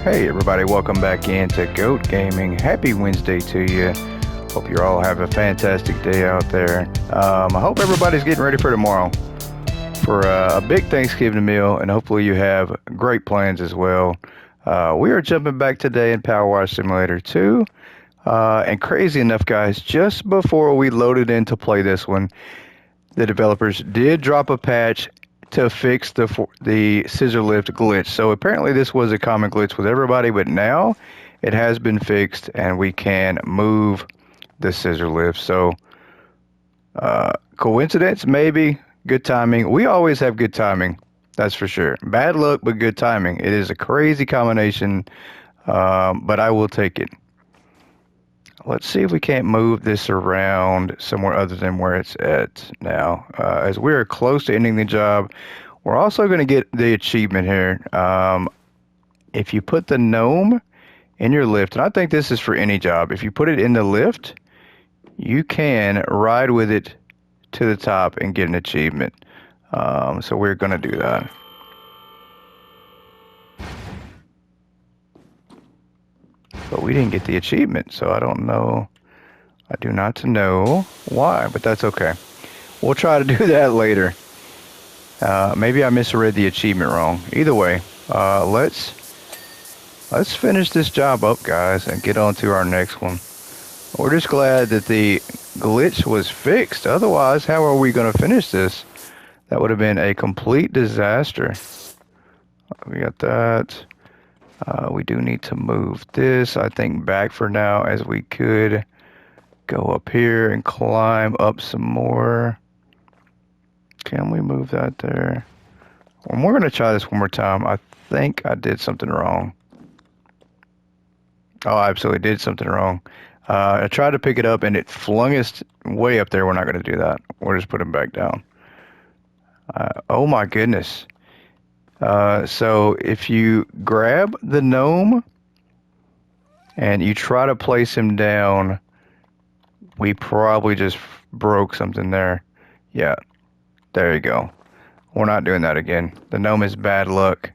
Hey everybody, welcome back into Goat Gaming. Happy Wednesday to you. Hope you all have a fantastic day out there. I hope everybody's getting ready for tomorrow for a big Thanksgiving meal, and hopefully you have great plans as well. We are jumping back today in PowerWash Simulator 2. And crazy enough, guys, just before we loaded in to play this one, the developers did drop a patch to fix the scissor lift glitch. So apparently this was a common glitch with everybody, but now it has been fixed and we can move the scissor lift. So coincidence, maybe. Good timing. We always have good timing, that's for sure. Bad luck, but good timing. It is a crazy combination, but I will take it. Let's see if we can't move this around somewhere other than where it's at now. As we are close to ending the job, we're also going to get the achievement here. If you put the gnome in your lift, and I think this is for any job, if you put it in the lift, you can ride with it to the top and get an achievement. So we're going to do that. But we didn't get the achievement, so I don't know. I do not know why, but that's okay. We'll try to do that later. Maybe I misread the achievement wrong. Either way, let's finish this job up, guys, and get on to our next one. We're just glad that the glitch was fixed. Otherwise, how are we going to finish this? That would have been a complete disaster. We got that. We do need to move this, I think, back for now, as we could go up here and climb up some more. Can we move that there? And we're going to try this one more time. I think I did something wrong. Oh, I absolutely did something wrong. I tried to pick it up and it flung us way up there. We're not going to do that. We'll just put it back down. Oh my goodness. So if you grab the gnome and you try to place him down, we probably just broke something there. Yeah, there you go. We're not doing that again. The gnome is bad luck.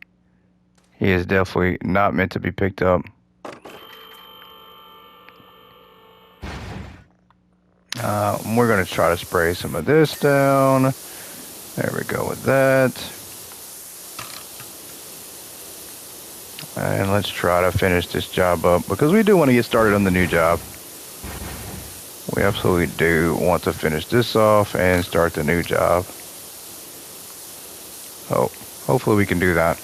He is definitely not meant to be picked up. We're going to try to spray some of this down. There we go with that. And let's try to finish this job up, because we do want to get started on the new job. We absolutely do want to finish this off and start the new job. Oh, hopefully we can do that.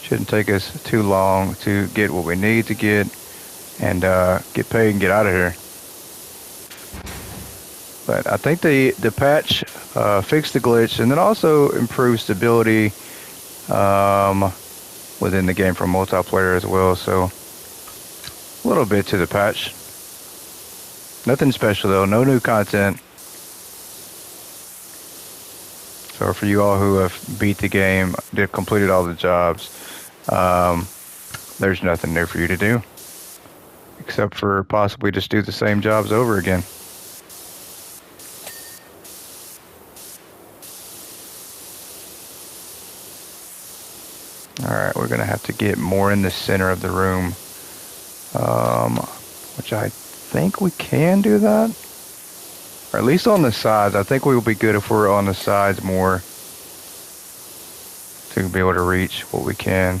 Shouldn't take us too long to get what we need to get and get paid and get out of here. But I think the patch fixed the glitch and then also improved stability within the game for multiplayer as well. So a little bit to the patch. Nothing special though, no new content. So for you all who have beat the game, they've completed all the jobs, there's nothing new for you to do. Except for possibly just do the same jobs over again. Alright, we're going to have to get more in the center of the room. Which I think we can do that. Or at least on the sides. I think we will be good if we're on the sides more. To be able to reach what we can.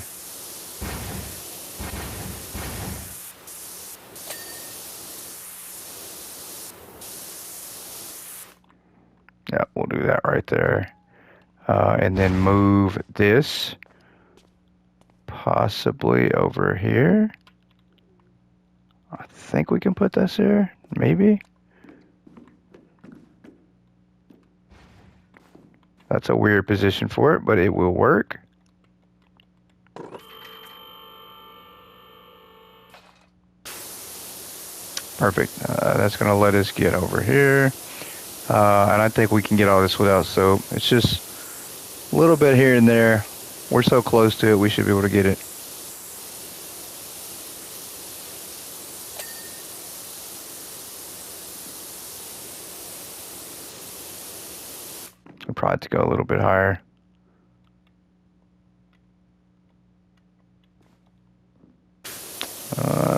Yeah, we'll do that right there. And then move this possibly over here. I think we can put this here, maybe. That's a weird position for it, but it will work. Perfect. That's going to let us get over here. And I think we can get all this without soap. It's just a little bit here and there. We're so close to it, we should be able to get it. We'll probably have to go a little bit higher.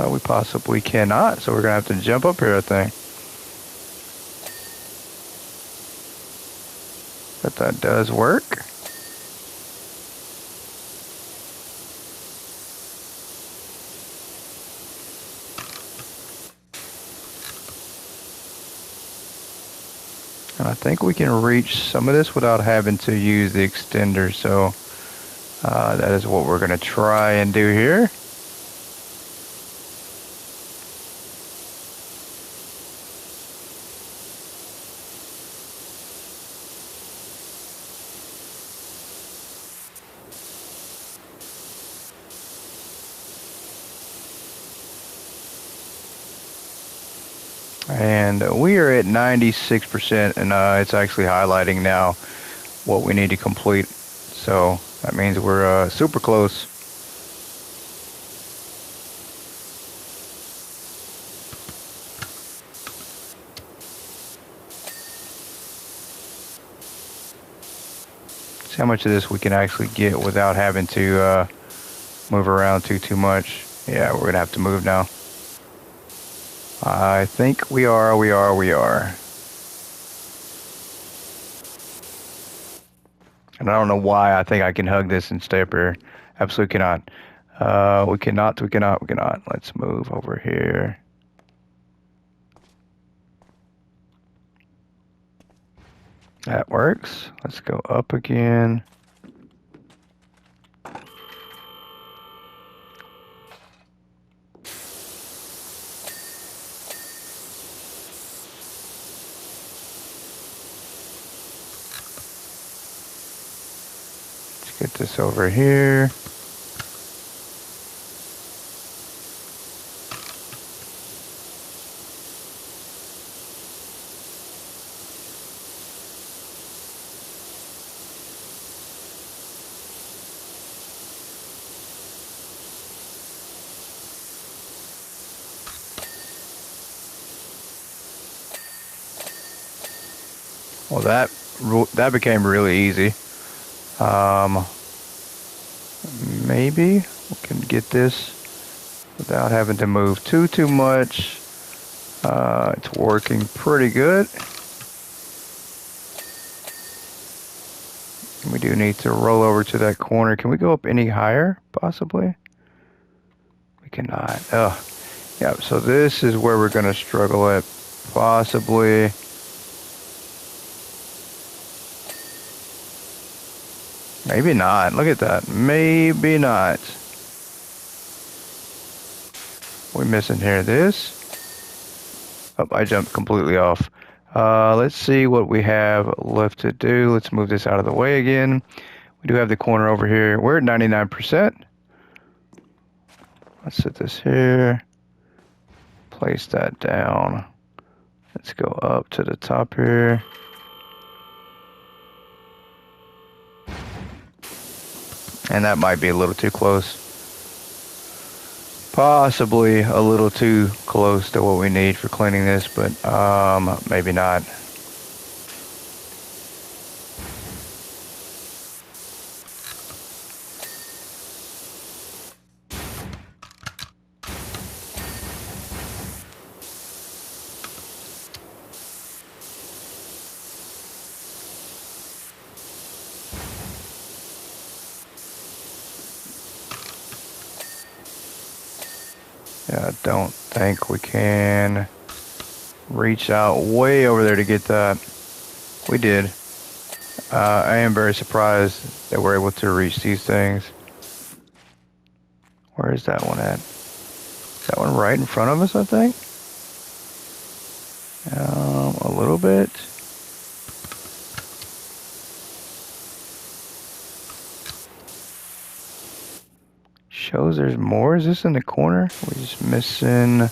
We possibly cannot, so we're gonna have to jump up here, I think. But that does work. And I think we can reach some of this without having to use the extender, so that is what we're gonna try and do here. And we are at 96%, and it's actually highlighting now what we need to complete. So that means we're super close. See how much of this we can actually get without having to move around too much. Yeah, we're gonna have to move now. I think we are. And I don't know why I think I can hug this and stay up here. Absolutely cannot. We cannot. Let's move over here. That works. Let's go up again. Get this over here. Well, that became really easy. Maybe we can get this without having to move too much. It's working pretty good. We do need to roll over to that corner. Can we go up any higher, possibly? We cannot. Oh, yeah, so this is where we're going to struggle at, possibly. Maybe not. Look at that. Maybe not. We're missing here this. Oh, I jumped completely off. Let's see what we have left to do. Let's move this out of the way again. We do have the corner over here. We're at 99%. Let's set this here. Place that down. Let's go up to the top here. And that might be a little too close. Possibly a little too close to what we need for cleaning this, but maybe not. Yeah, I don't think we can reach out way over there to get that. We did. I am very surprised that we're able to reach these things. Where is that one at? Is that one right in front of us, I think? A little bit. Shows there's more. Is this in the corner? We're just missing.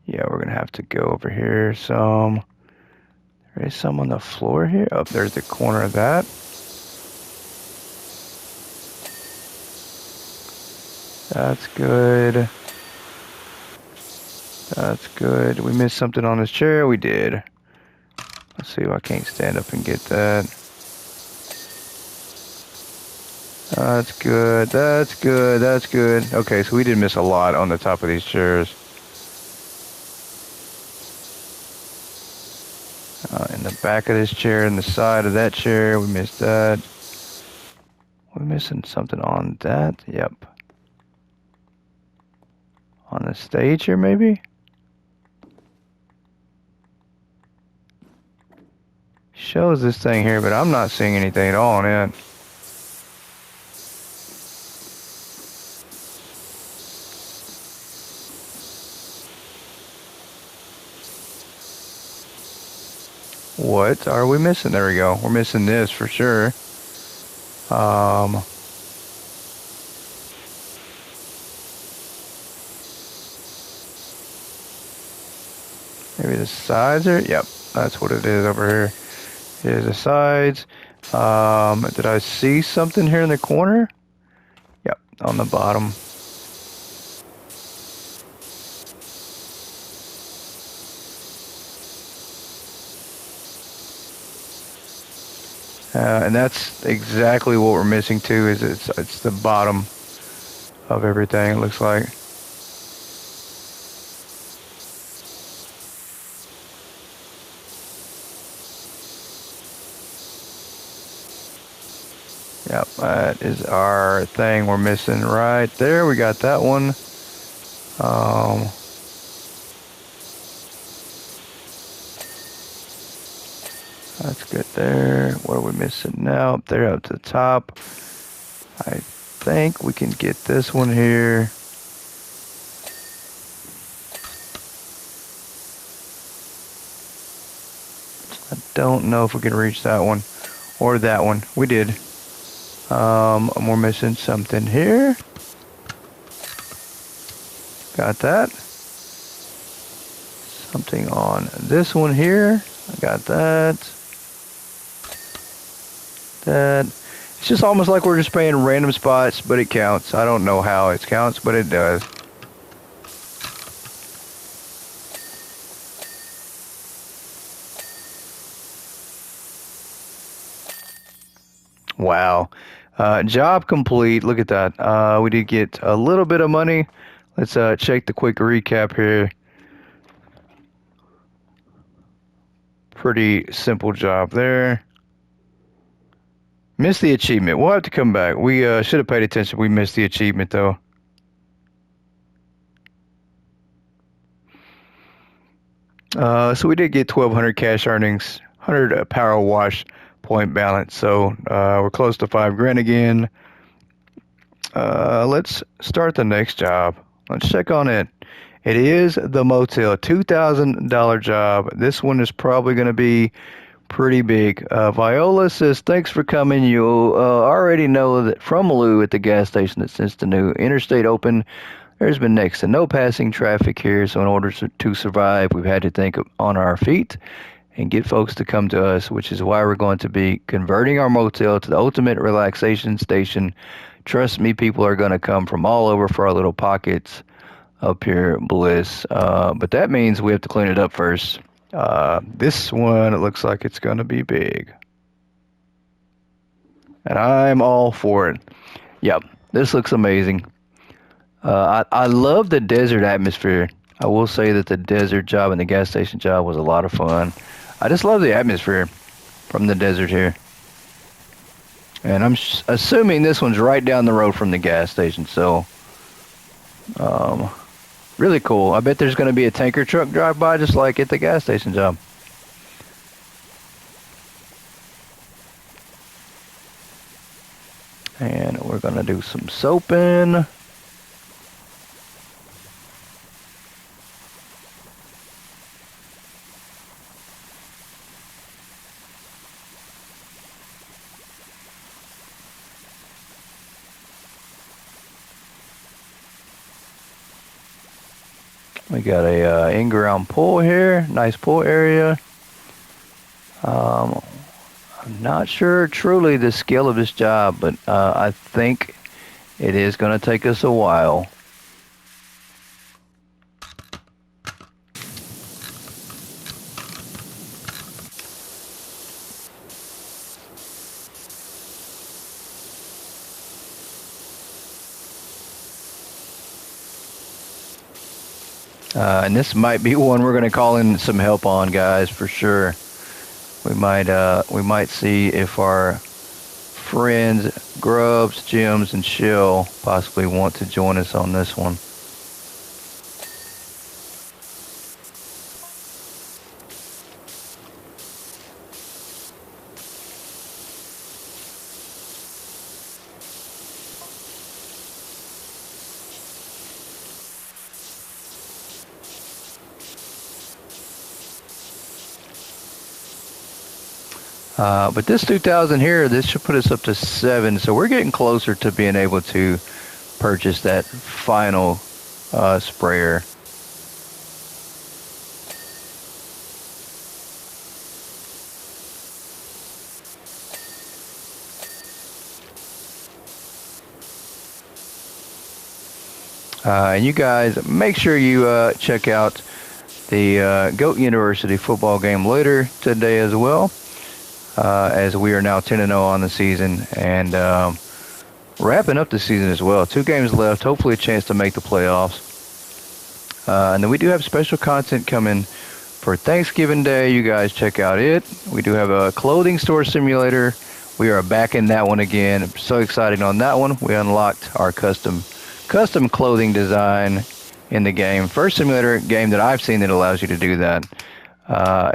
Yeah, we're gonna have to go over here some. There is some on the floor here. Oh, there's the corner of that. That's good. That's good. We missed something on this chair. We did. Let's see if I can't stand up and get that. That's good. That's good. That's good. Okay, so we did miss a lot on the top of these chairs. In the back of this chair, in the side of that chair, we missed that. We're missing something on that. Yep. On the stage here, maybe? Shows this thing here, but I'm not seeing anything at all on it. What are we missing? There we go. We're missing this for sure. Maybe the sides are. Yep, that's what it is over here. Here's the sides. Did I see something here in the corner? Yep, on the bottom. And that's exactly what we're missing too. Is it's the bottom of everything. It looks like. Yep, that is our thing we're missing right there. We got that one. That's good there. What are we missing now? Up there, up to the top. I think we can get this one here. I don't know if we can reach that one or that one. We did. We're missing something here. Got that. Something on this one here. I got that. That. It's just almost like we're just playing random spots, but it counts. I don't know how it counts, but it does. Wow. Job complete. Look at that. We did get a little bit of money. Let's check the quick recap here. Pretty simple job there. Missed the achievement. We'll have to come back. We should have paid attention. We missed the achievement, though. So we did get 1,200 cash earnings, 100 power wash point balance. So we're close to $5,000 again. Let's start the next job. Let's check on it. It is the motel, $2,000 job. This one is probably going to be pretty big. Viola says, thanks for coming. You already know that from Lou at the gas station that since the new interstate opened, there's been next to no passing traffic here. So in order to survive, we've had to think on our feet and get folks to come to us, which is why we're going to be converting our motel to the ultimate relaxation station. Trust me, people are going to come from all over for our little pockets up here, bliss. But that means we have to clean it up first. This one, it looks like it's going to be big. And I'm all for it. Yep, this looks amazing. I love the desert atmosphere. I will say that the desert job and the gas station job was a lot of fun. I just love the atmosphere from the desert here. And I'm assuming this one's right down the road from the gas station, so really cool. I bet there's going to be a tanker truck drive by just like at the gas station job. And we're going to do some soaping. We got a in-ground pool here, nice pool area. I'm not sure truly the scale of this job, but I think it is going to take us a while. And this might be one we're going to call in some help on, guys, for sure. We might see if our friends Grubs, Jims, and Chill possibly want to join us on this one. But this 2000 here, this should put us up to 7, so we're getting closer to being able to purchase that final sprayer. And you guys, make sure you check out the Goat University football game later today as well, as we are now 10-0 on the season and wrapping up the season as well. 2 games left, hopefully a chance to make the playoffs. And then we do have special content coming for Thanksgiving Day. You guys check out it. We do have a clothing store simulator. We are back in that one again. I'm so excited on that one. We unlocked our custom clothing design in the game. First simulator game that I've seen that allows you to do that.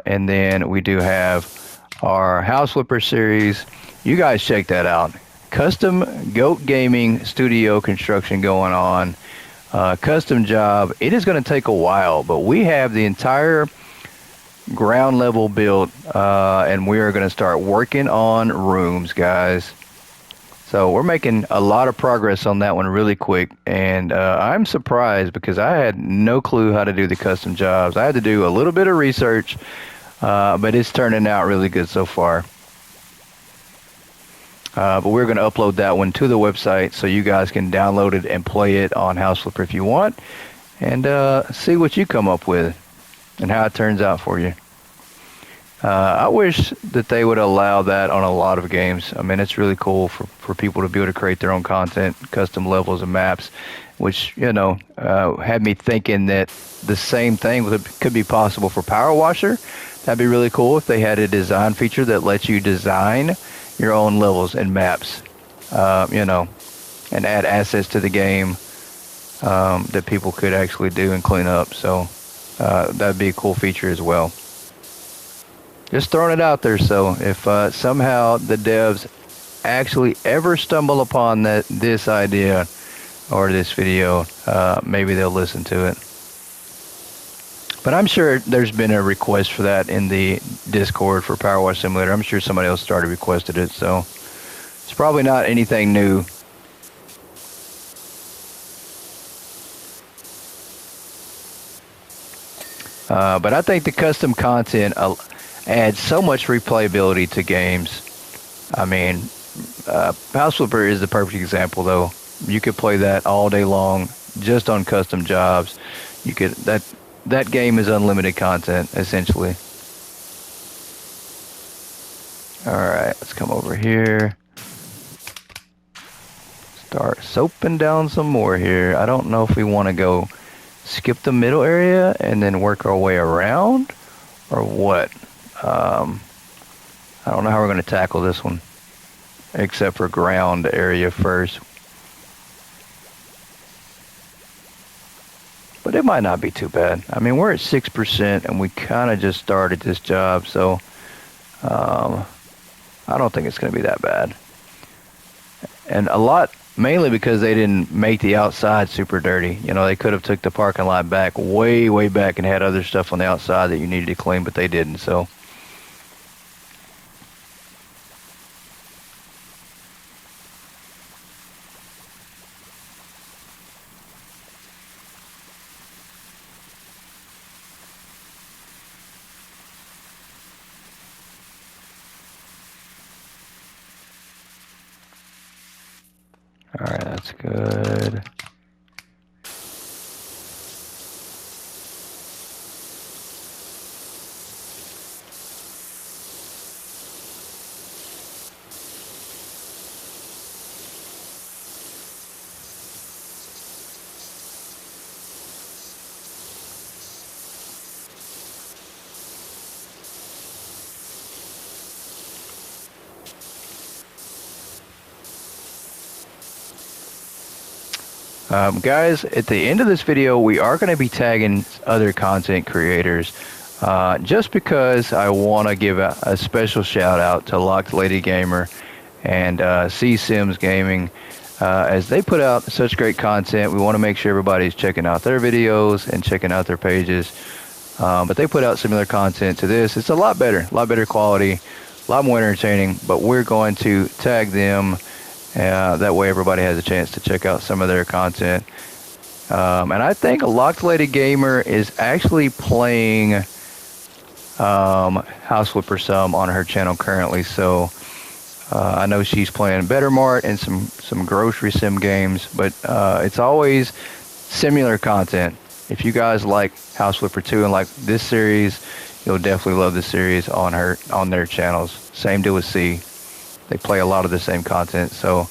And then we do have our House Flipper series. You guys check that out. Custom Goat Gaming studio construction going on. Custom job. It is going to take a while, but we have the entire ground level built, and we are going to start working on rooms, guys. So we're making a lot of progress on that one really quick, and I'm surprised because I had no clue how to do the custom jobs. I had to do a little bit of research, but it's turning out really good so far. But we're going to upload that one to the website so you guys can download it and play it on House Flipper if you want, and see what you come up with and how it turns out for you. I wish that they would allow that on a lot of games. I mean, it's really cool for people to be able to create their own content, custom levels and maps, which, had me thinking that the same thing could be possible for PowerWasher. That'd be really cool if they had a design feature that lets you design your own levels and maps, and add assets to the game that people could actually do and clean up. So that'd be a cool feature as well. Just throwing it out there, so if somehow the devs actually ever stumble upon this idea or this video, maybe they'll listen to it. But I'm sure there's been a request for that in the Discord for PowerWash Simulator. I'm sure somebody else requested it, so it's probably not anything new. But I think the custom content adds so much replayability to games. I mean, House Flipper is the perfect example, though. You could play that all day long just on custom jobs. You could that game is unlimited content essentially. All right, let's come over here. Start soaping down some more here. I don't know if we want to go skip the middle area and then work our way around or what. I don't know how we're going to tackle this one, except for ground area first. But it might not be too bad. I mean, we're at 6%, and we kind of just started this job, so I don't think it's going to be that bad. And mainly because they didn't make the outside super dirty. They could have took the parking lot back, way, way back, and had other stuff on the outside that you needed to clean, but they didn't, so... All right, that's good. Guys, at the end of this video, we are going to be tagging other content creators just because I want to give a special shout out to Locked Lady Gamer and C Sims Gaming. As they put out such great content, we want to make sure everybody's checking out their videos and checking out their pages. But they put out similar content to this. It's a lot better quality, a lot more entertaining, but we're going to tag them. That way everybody has a chance to check out some of their content. And I think Locked Lady Gamer is actually playing House Flipper some on her channel currently. So I know she's playing Better Mart and some grocery sim games, but it's always similar content. If you guys like House Flipper 2 and like this series, you'll definitely love this series on their channels. Same deal with C. They play a lot of the same content, so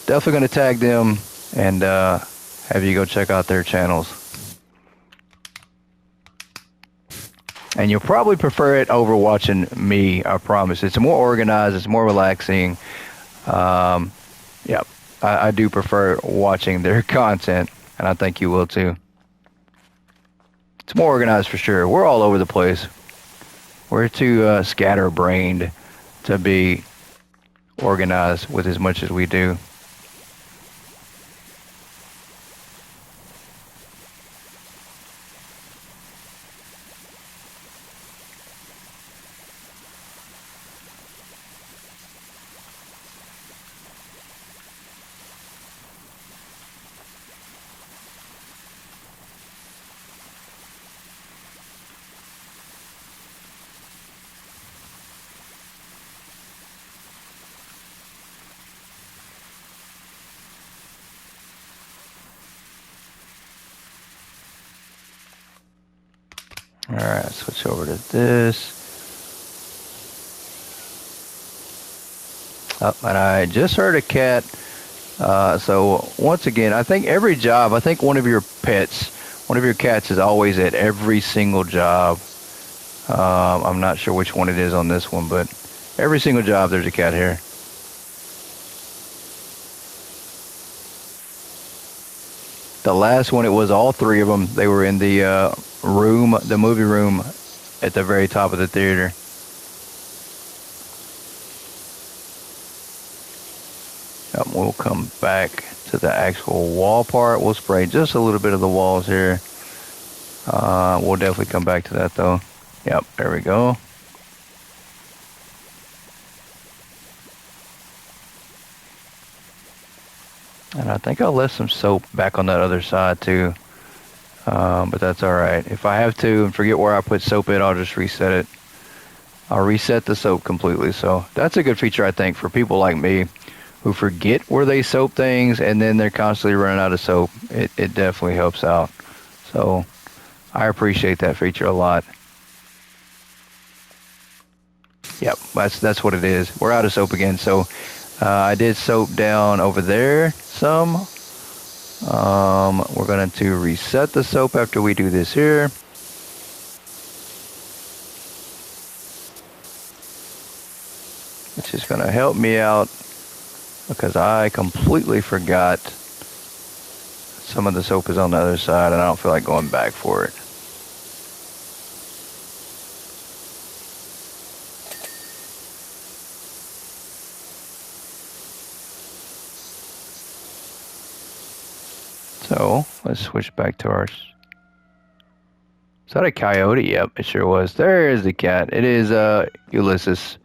definitely going to tag them and have you go check out their channels. And you'll probably prefer it over watching me, I promise. It's more organized, it's more relaxing. Yeah, I do prefer watching their content, and I think you will too. It's more organized for sure. We're all over the place. We're too scatterbrained to be organized with as much as we do. Alright, switch over to this. Oh, and I just heard a cat. So once again, I think every job, I think one of your cats is always at every single job. I'm not sure which one it is on this one, but every single job there's a cat here. The last one, it was all three of them. They were in the room, the movie room at the very top of the theater. We'll come back to the actual wall part. We'll spray just a little bit of the walls here. We'll definitely come back to that though. Yep, there we go. And I think I left some soap back on that other side too. But that's alright. If I have to and forget where I put soap in, I'll just reset it. I'll reset the soap completely. So that's a good feature, I think, for people like me who forget where they soap things and then they're constantly running out of soap. It definitely helps out. So I appreciate that feature a lot. Yep, that's what it is. We're out of soap again. So I did soap down over there some. We're going to reset the soap after we do this here. It's just going to help me out because I completely forgot some of the soap is on the other side and I don't feel like going back for it. So let's switch back to our... Is that a coyote? Yep, it sure was. There is the cat. It is Ulysses.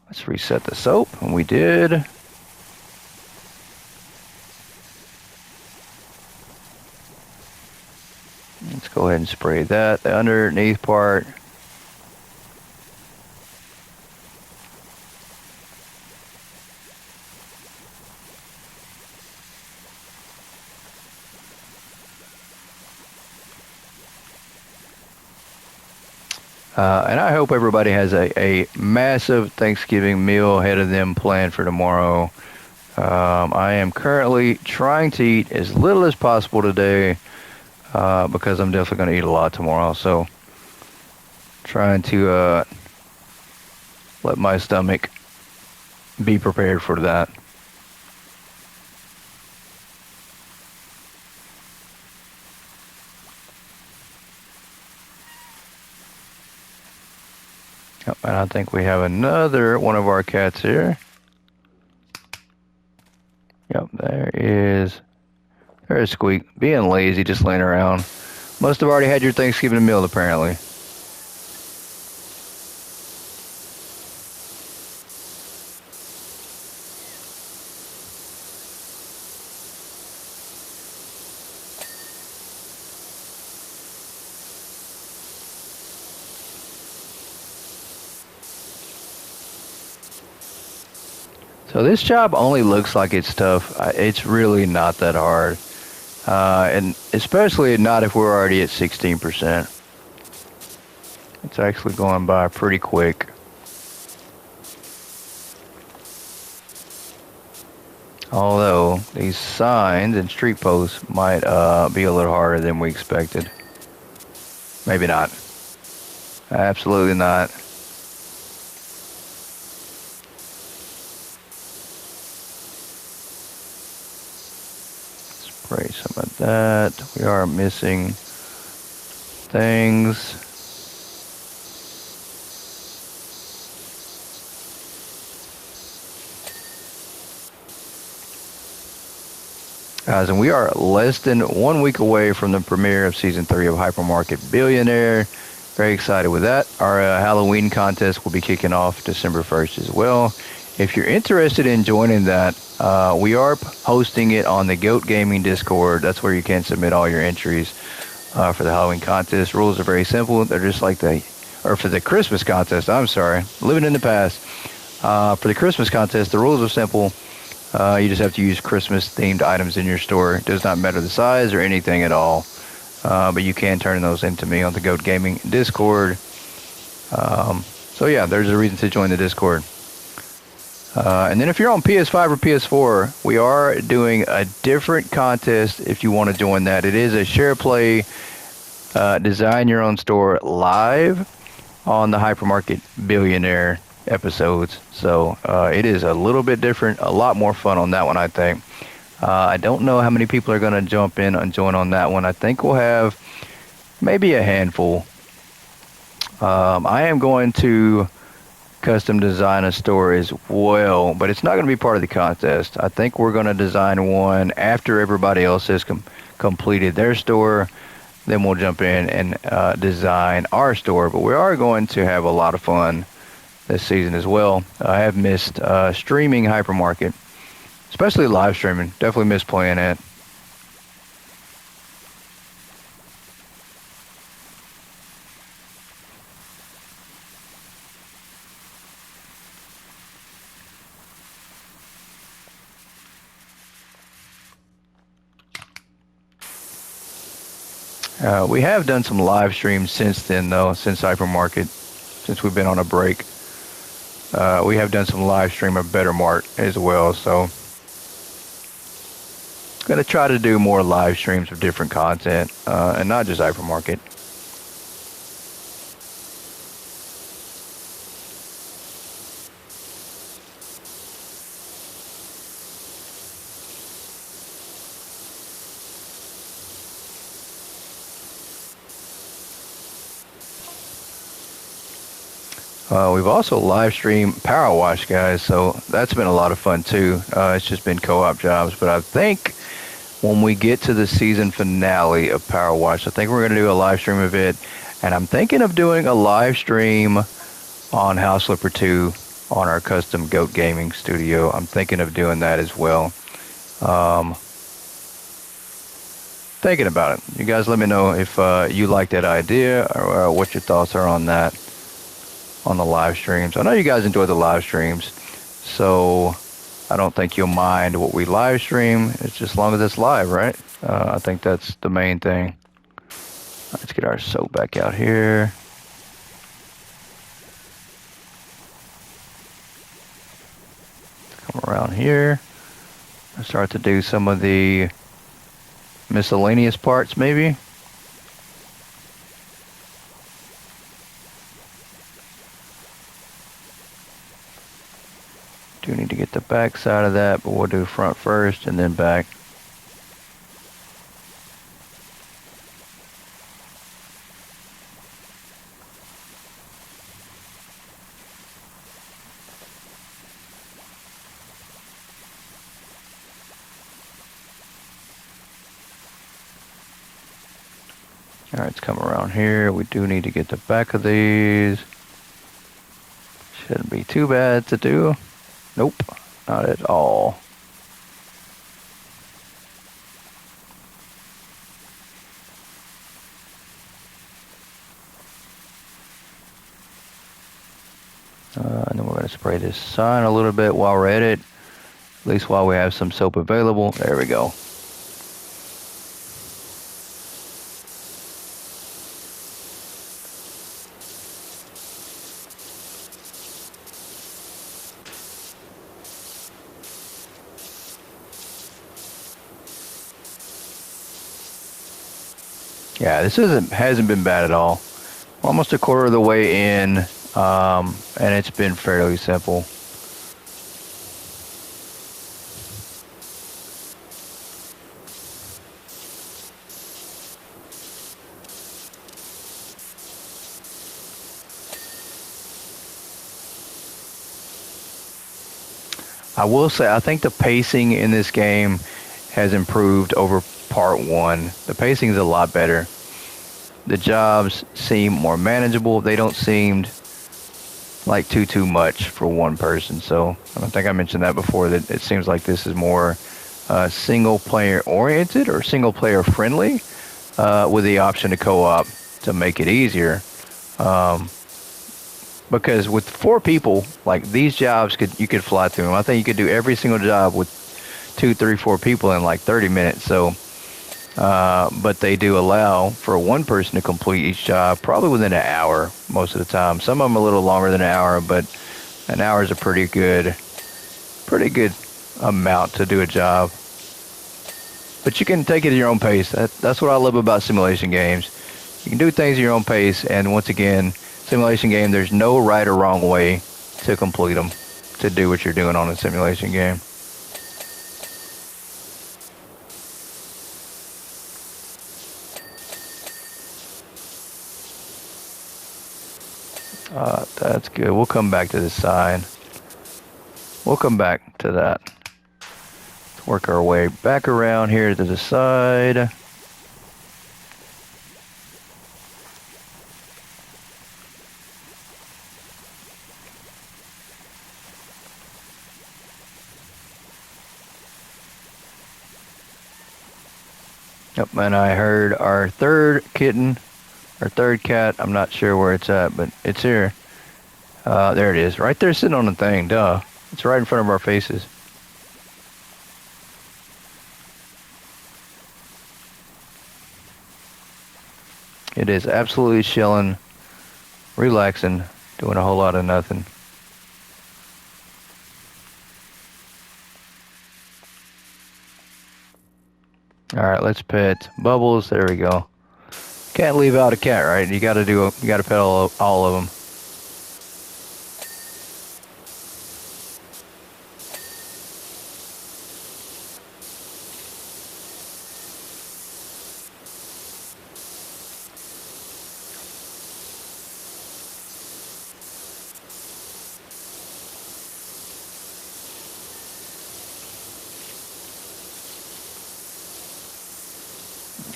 Let's reset the soap, and we did. Let's go ahead and spray that. The underneath part. And I hope everybody has a massive Thanksgiving meal ahead of them planned for tomorrow. I am currently trying to eat as little as possible today because I'm definitely going to eat a lot tomorrow. So trying to let my stomach be prepared for that. Yep, and I think we have another one of our cats here. Yep, there's Squeak. Being lazy, just laying around. Must have already had your Thanksgiving meal, apparently. So this job only looks like it's tough. It's really not that hard. And especially not if we're already at 16%. It's actually going by pretty quick. Although these signs and street posts might be a little harder than we expected. Maybe not. Absolutely not. Spray some of that. We are missing things. Guys, and we are less than 1 week away from the premiere of Season 3 of Hypermarket Billionaire. Very excited with that. Our Halloween contest will be kicking off December 1st as well. If you're interested in joining that, we are hosting it on the Goat Gaming Discord. That's where you can submit all your entries for the Halloween contest. Rules are very simple. They're just like for the Christmas contest, I'm sorry. Living in the past. For the Christmas contest, the rules are simple. You just have to use Christmas-themed items in your store. It does not matter the size or anything at all. But you can turn those into me on the Goat Gaming Discord. So yeah, there's a reason to join the Discord. And then if you're on PS5 or PS4, we are doing a different contest if you want to join that. It is a share play, design your own store live on the Hypermarket Billionaire episodes. So it is a little bit different, a lot more fun on that one, I think. I don't know how many people are going to jump in and join on that one. I think we'll have maybe a handful. I am going to custom design a store as well, but it's not going to be part of the contest. I think we're going to design one after everybody else has completed their store. Then we'll jump in and design our store. But we are going to have a lot of fun this season as well. I have missed streaming Hypermarket, especially live streaming. Definitely miss playing it. We have done some live streams since then, though, since Hypermarket, since we've been on a break. We have done some live stream of Better Mart as well, so going to try to do more live streams of different content, and not just Hypermarket. We've also live streamed PowerWash, guys, so that's been a lot of fun too. It's just been co-op jobs, but I think when we get to the season finale of PowerWash, I think we're going to do a live stream of it, and I'm thinking of doing a live stream on House Flipper 2 on our custom Goat Gaming studio. I'm thinking of doing that as well. Thinking about it. You guys let me know if you like that idea or what your thoughts are on that. On the live streams. I know you guys enjoy the live streams, so I don't think you'll mind what we live stream. It's just as long as it's live, right? I think that's the main thing. Let's get our soap back out here. Come around here. I'll start to do some of the miscellaneous parts, maybe. Do need to get the back side of that, but we'll do front first and then back. Alright, let's come around here. We do need to get the back of these. Shouldn't be too bad to do. Nope, not at all. And then we're going to spray this sign a little bit while we're at it. At least while we have some soap available. There we go. Yeah, this hasn't been bad at all. Almost a quarter of the way in, and it's been fairly simple. I will say, I think the pacing in this game has improved over part 1. The pacing is a lot better. The jobs seem more manageable. They don't seem like too much for one person. So I don't think I mentioned that before, that it seems like this is more single player oriented or single player friendly, with the option to co-op to make it easier. Because with 4 people, like these jobs, you could fly through them. I think you could do every single job with 2, 3, 4 people in like 30 minutes. So, but they do allow for one person to complete each job probably within an hour most of the time. Some of them a little longer than an hour, but an hour is a pretty good amount to do a job. But you can take it at your own pace. That's what I love about simulation games. You can do things at your own pace, and once again, simulation game, there's no right or wrong way to complete them, to do what you're doing on a simulation game. That's good. We'll come back to this side. We'll come back to that. Let's work our way back around here to the side. Yep, and I heard our third kitten, our third cat. I'm not sure where it's at, but it's here. There it is, right there sitting on the thing, duh. It's right in front of our faces. It is absolutely chilling, relaxing, doing a whole lot of nothing. Alright, let's pet Bubbles. There we go. Can't leave out a cat, right? You gotta pet all of them.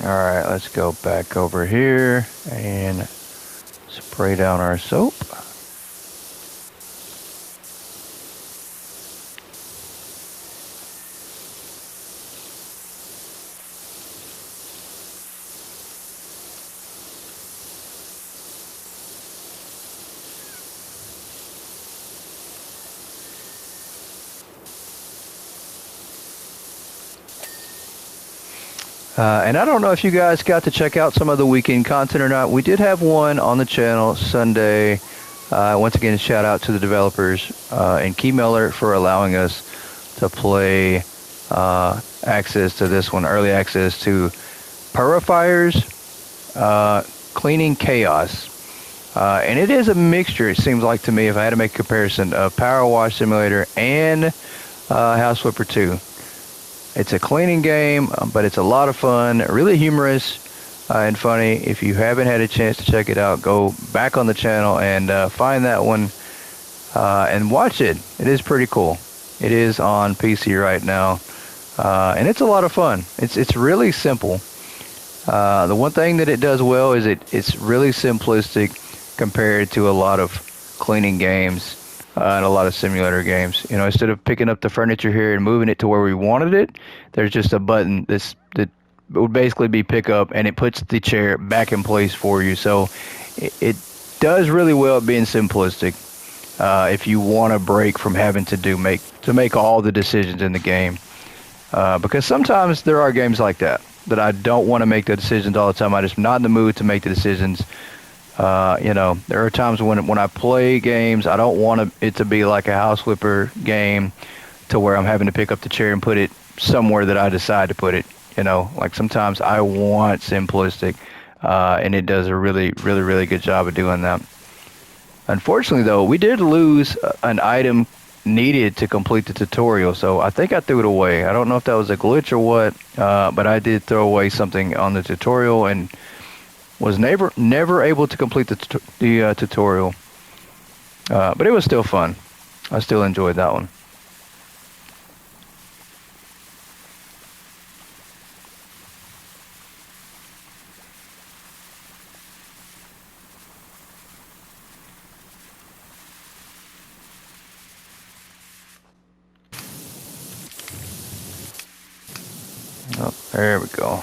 Alright, let's go back over here and spray down our soap. And I don't know if you guys got to check out some of the weekend content or not. We did have one on the channel Sunday. Once again, shout out to the developers and Keymailer for allowing us to play access to this one, early access to Purifiers Cleaning Chaos. And it is a mixture, it seems like to me, if I had to make a comparison, of PowerWash Simulator and House Flipper 2. It's a cleaning game, but it's a lot of fun, really humorous and funny. If you haven't had a chance to check it out, go back on the channel and find that one and watch it. It is pretty cool. It is on PC right now, and it's a lot of fun. It's really simple. The one thing that it does well is it's really simplistic compared to a lot of cleaning games and a lot of simulator games. You know, instead of picking up the furniture here and moving it to where we wanted it, there's just a button that would basically be pick up, and it puts the chair back in place for you. So it does really well at being simplistic. If you want a break from having to make all the decisions in the game. Because sometimes there are games like that I don't want to make the decisions all the time. I'm just not in the mood to make the decisions. You know, there are times when I play games, I don't want it to be like a house flipper game to where I'm having to pick up the chair and put it somewhere that I decide to put it. You know, like sometimes I want simplistic, and it does a really good job of doing that. Unfortunately, though, we did lose an item needed to complete the tutorial, so I think I threw it away. I don't know if that was a glitch or what, but I did throw away something on the tutorial and was never able to complete the tutorial. But it was still fun. I still enjoyed that one. Oh, there we go.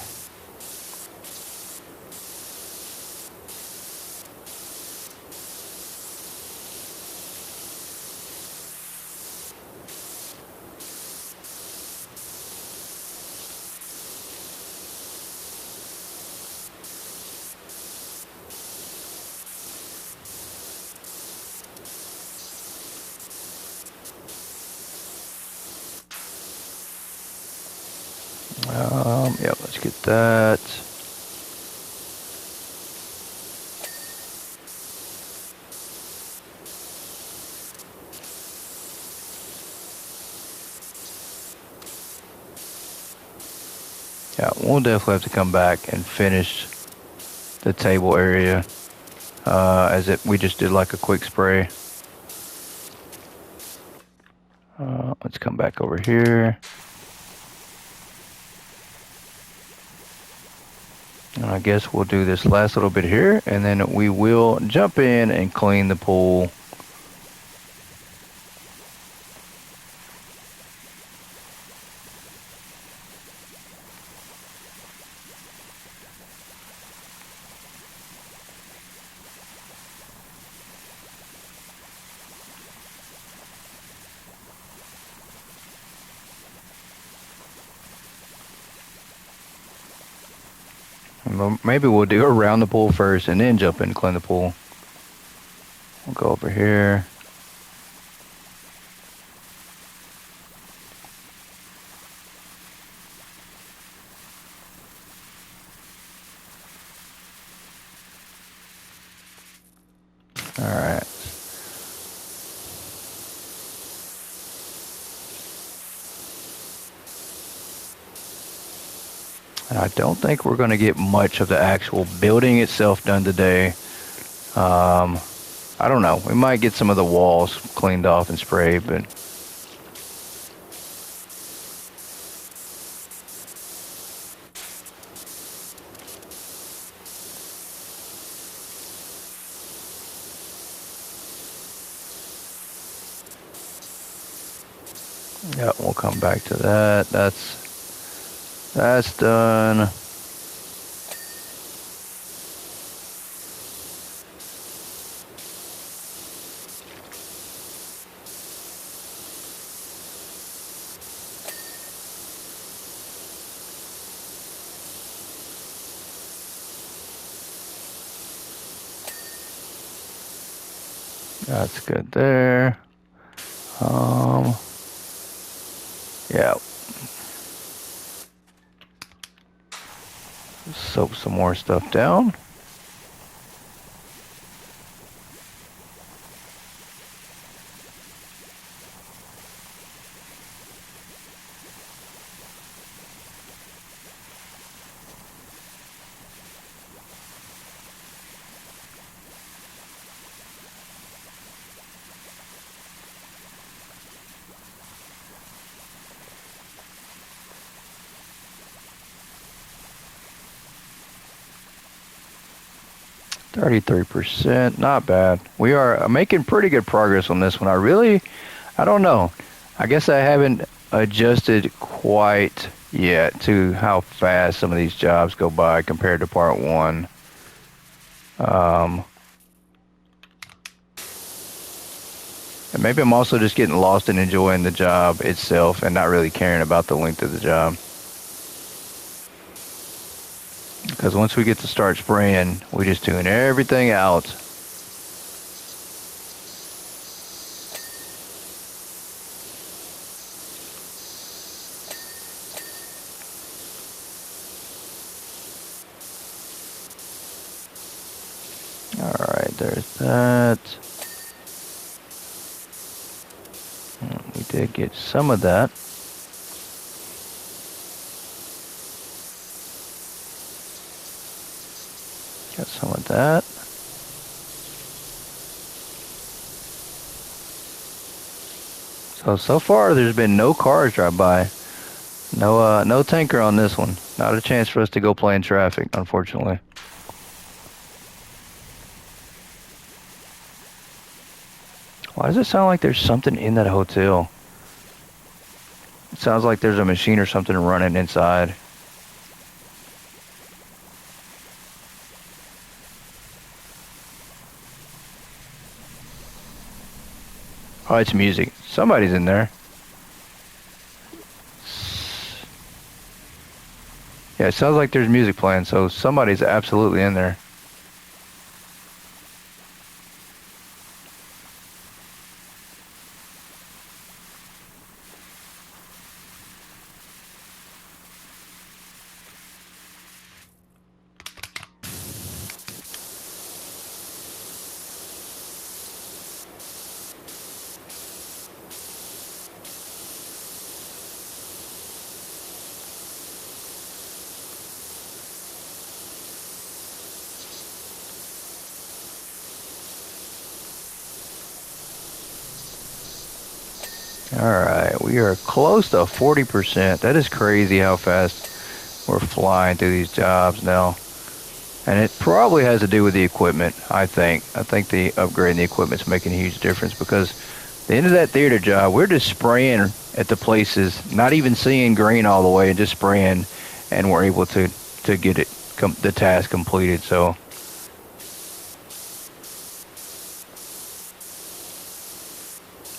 Yeah, let's get that. Yeah, we'll definitely have to come back and finish the table area, we just did like a quick spray. Let's come back over here. And I guess we'll do this last little bit here, and then we will jump in and clean the pool. Maybe we'll do around the pool first and then jump in and clean the pool. We'll go over here. All right. And I don't think we're going to get much of the actual building itself done today. I don't know. We might get some of the walls cleaned off and sprayed, but yeah, we'll come back to that. That's done. That's good there. Yeah. Soak some more stuff down. 33%, not bad. We are making pretty good progress on this one. I don't know. I guess I haven't adjusted quite yet to how fast some of these jobs go by compared to part one. And maybe I'm also just getting lost in enjoying the job itself and not really caring about the length of the job. Because once we get to start spraying, we just tune everything out. Alright, there's that. We did get some of that. Got some of that. So far there's been no cars drive by. No tanker on this one. Not a chance for us to go play in traffic, unfortunately. Why does it sound like there's something in that hotel? It sounds like there's a machine or something running inside. Oh, it's music. Somebody's in there. Yeah, it sounds like there's music playing, so somebody's absolutely in there. Alright, we are close to 40%. That is crazy how fast we're flying through these jobs now. And it probably has to do with the equipment, I think. I think the upgrading the equipment's making a huge difference because at the end of that theater job, we're just spraying at the places, not even seeing green all the way, and just spraying, and we're able to get it the task completed. So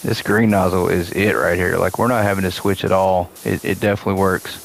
this green nozzle is it right here. Like, we're not having to switch at all. It definitely works.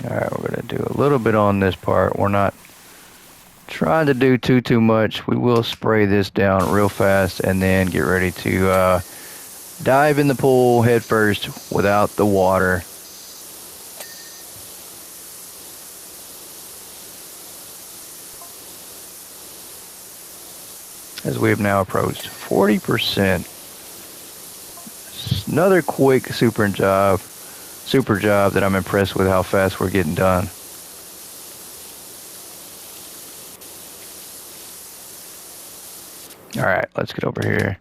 Alright, we're going to do a little bit on this part. We're not trying to do too much. We will spray this down real fast and then get ready to dive in the pool head first without the water. As we have now approached 40%. Another quick super job that I'm impressed with how fast we're getting done. Alright, let's get over here.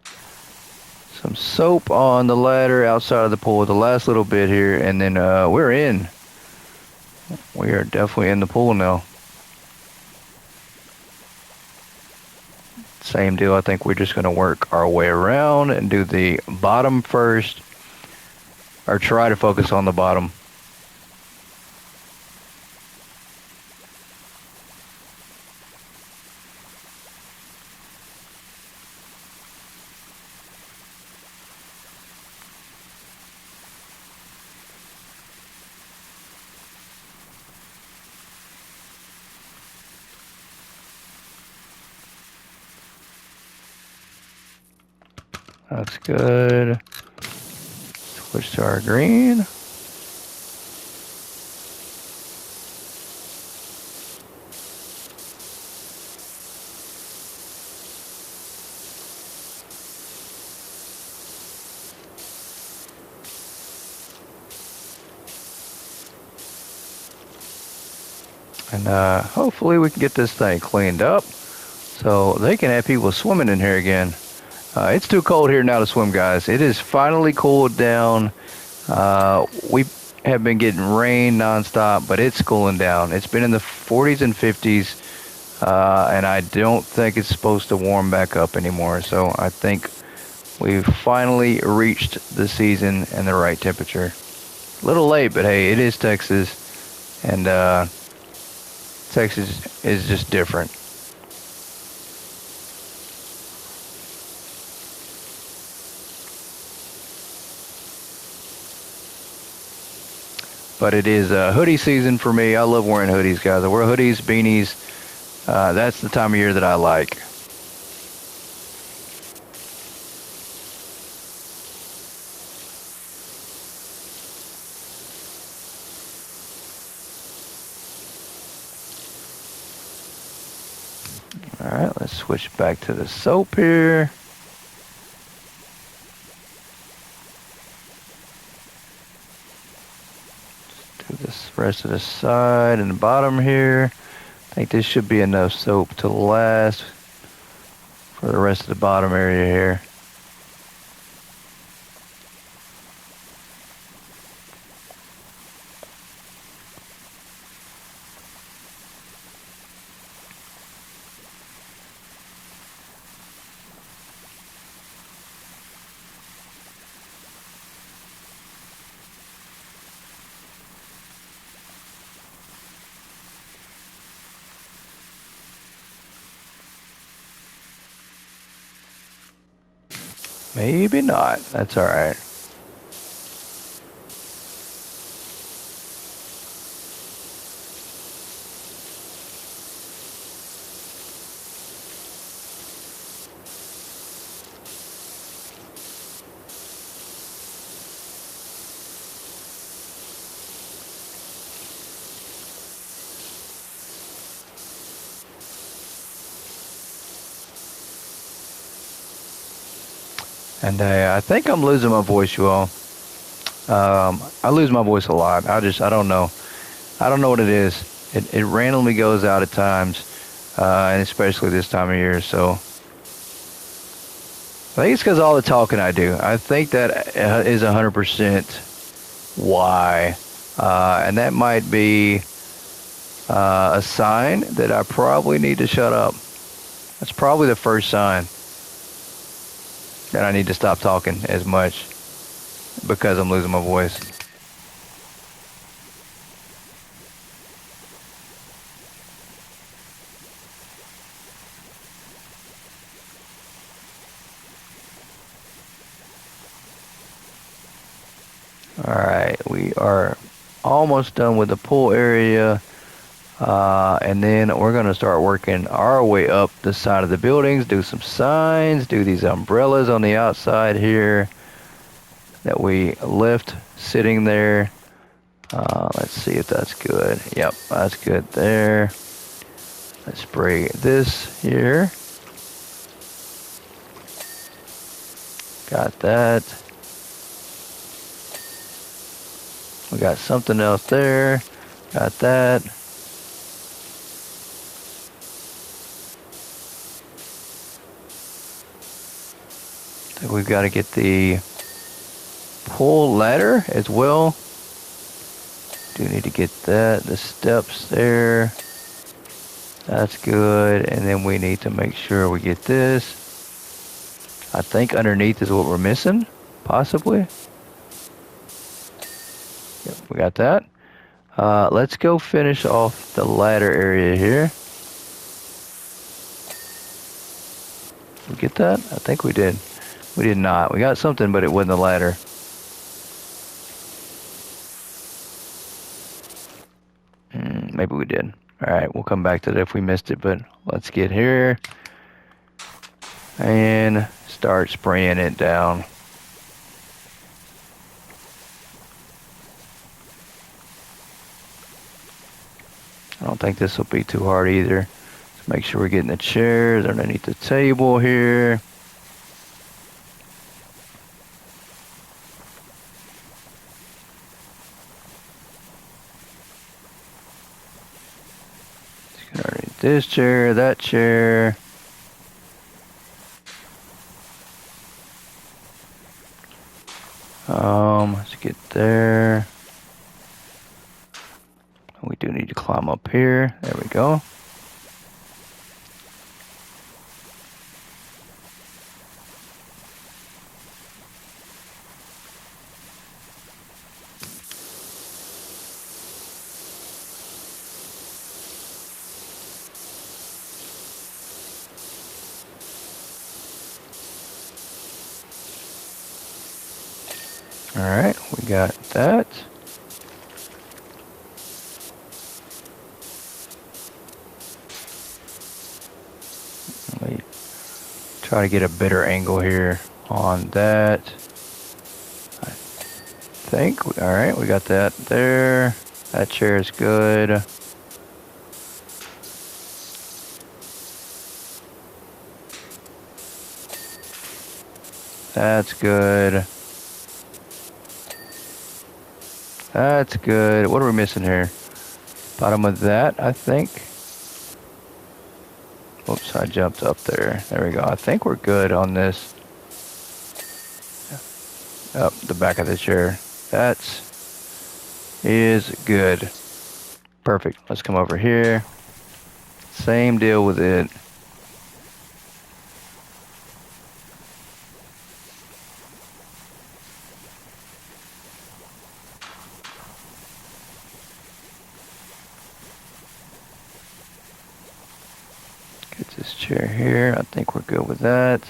Some soap on the ladder outside of the pool, the last little bit here, and then we're in. We are definitely in the pool now. Same deal, I think we're just going to work our way around and do the bottom first, or try to focus on the bottom. That's good. Switch to our green. And hopefully we can get this thing cleaned up so they can have people swimming in here again. It's too cold here now to swim, guys. It is finally cooled down. We have been getting rain nonstop, but it's cooling down. It's been in the 40s and 50s, and I don't think it's supposed to warm back up anymore. So I think we've finally reached the season and the right temperature. A little late, but hey, it is Texas, and Texas is just different. But it is hoodie season for me. I love wearing hoodies, guys. I wear hoodies, beanies. That's the time of year that I like. Alright, let's switch back to the soap here. Do this rest of the side and the bottom here. I think this should be enough soap to last for the rest of the bottom area here. Maybe not. That's all right. And I think I'm losing my voice, you all. I lose my voice a lot. I don't know. I don't know what it is. It randomly goes out at times, and especially this time of year. So I think it's because of all the talking I do. I think that is 100% why. And that might be a sign that I probably need to shut up. That's probably the first sign that I need to stop talking as much because I'm losing my voice. Alright, we are almost done with the pool area. And then we're going to start working our way up the side of the buildings, do some signs, do these umbrellas on the outside here that we left sitting there. Let's see if that's good. Yep, that's good there. Let's spray this here. Got that. We got something else there. Got that. I think we've got to get the pull ladder as well. Do need to get that. The steps there. That's good. And then we need to make sure we get this. I think underneath is what we're missing, possibly. Yep, we got that. Let's go finish off the ladder area here. We get that? I think we did. We did not. We got something, but it wasn't the ladder. Maybe we did. All right, we'll come back to that if we missed it, but let's get here and start spraying it down. I don't think this will be too hard either. Let's make sure we're getting the chairs underneath the table here. this chair, that chair. Let's get there. We do need to climb up here. There we go. All right, we got that. Let me try to get a better angle here on that. I think, all right, we got that there. That chair is good. That's good. That's good. What are we missing here? Bottom of that, I think. Oops, I jumped up there. There we go. I think we're good on this. Up the back of the chair. That is good. Perfect. Let's come over here. Same deal with it. Get this chair here. I think we're good with that.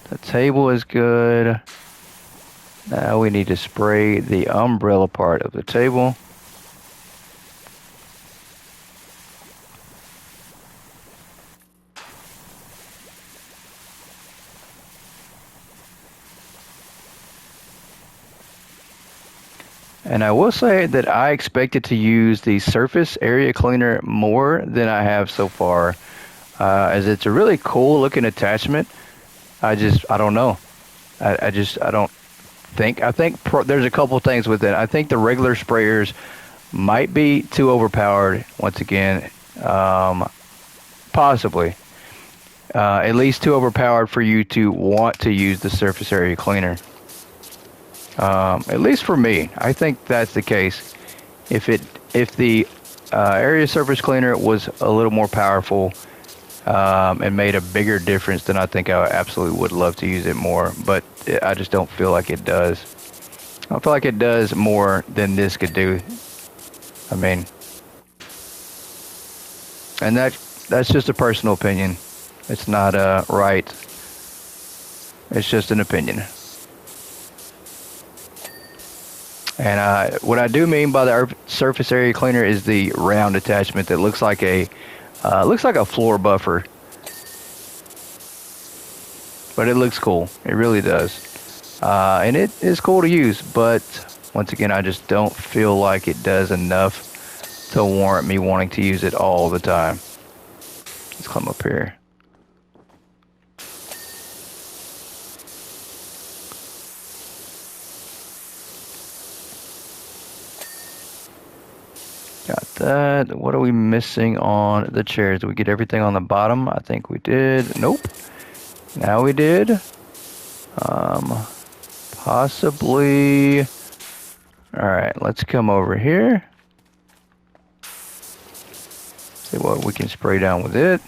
The table is good. Now we need to spray the umbrella part of the table. And I will say that I expected to use the surface area cleaner more than I have so far, as it's a really cool looking attachment. I don't know. I don't think. I think there's a couple things with it. I think the regular sprayers might be too overpowered once again, possibly. At least too overpowered for you to want to use the surface area cleaner. At least for me, I think that's the case. If the area surface cleaner was a little more powerful and made a bigger difference, then I think I absolutely would love to use it more. But I just don't feel like it does. I feel like it does more than this could do. I mean, and that's just a personal opinion. It's not right. It's just an opinion. And what I do mean by the surface area cleaner is the round attachment that looks like a floor buffer, but it looks cool. It really does, and it is cool to use. But once again, I just don't feel like it does enough to warrant me wanting to use it all the time. Let's climb up here. Got that. What are we missing on the chairs? Did we get everything on the bottom? I think we did. Nope. Now we did. Possibly. All right, let's come over here. See what we can spray down with it.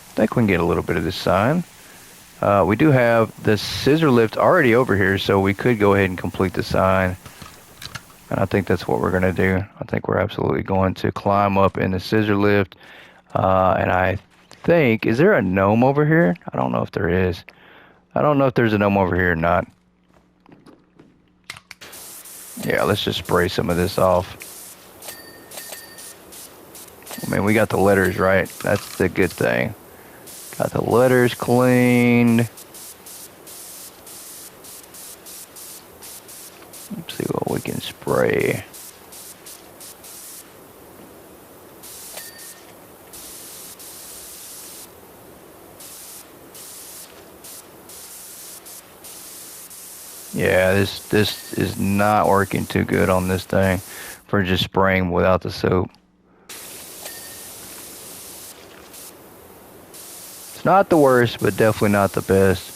I think we can get a little bit of this sign. We do have the scissor lift already over here, so we could go ahead and complete the sign. And I think that's what we're going to do. I think we're absolutely going to climb up in the scissor lift. And I think, is there a gnome over here? I don't know if there is. I don't know if there's a gnome over here or not. Yeah, let's just spray some of this off. I mean, we got the letters right. That's the good thing. Got the letters cleaned. Let's see what we can spray. Yeah, this is not working too good on this thing for just spraying without the soap. Not the worst, but definitely not the best.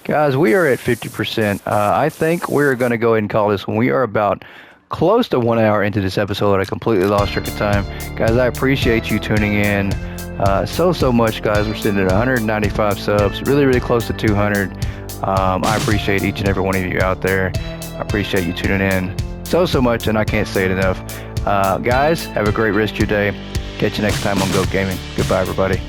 Guys, we are at 50%. I think we're going to go ahead and call this one. We are about close to 1 hour into this episode. I completely lost track of time. Guys, I appreciate you tuning in so much, guys. We're sitting at 195 subs, really close to 200. I appreciate each and every one of you out there. I appreciate you tuning in so much, and I can't say it enough. Guys, have a great rest of your day. Catch you next time on Go Gaming. Goodbye, everybody.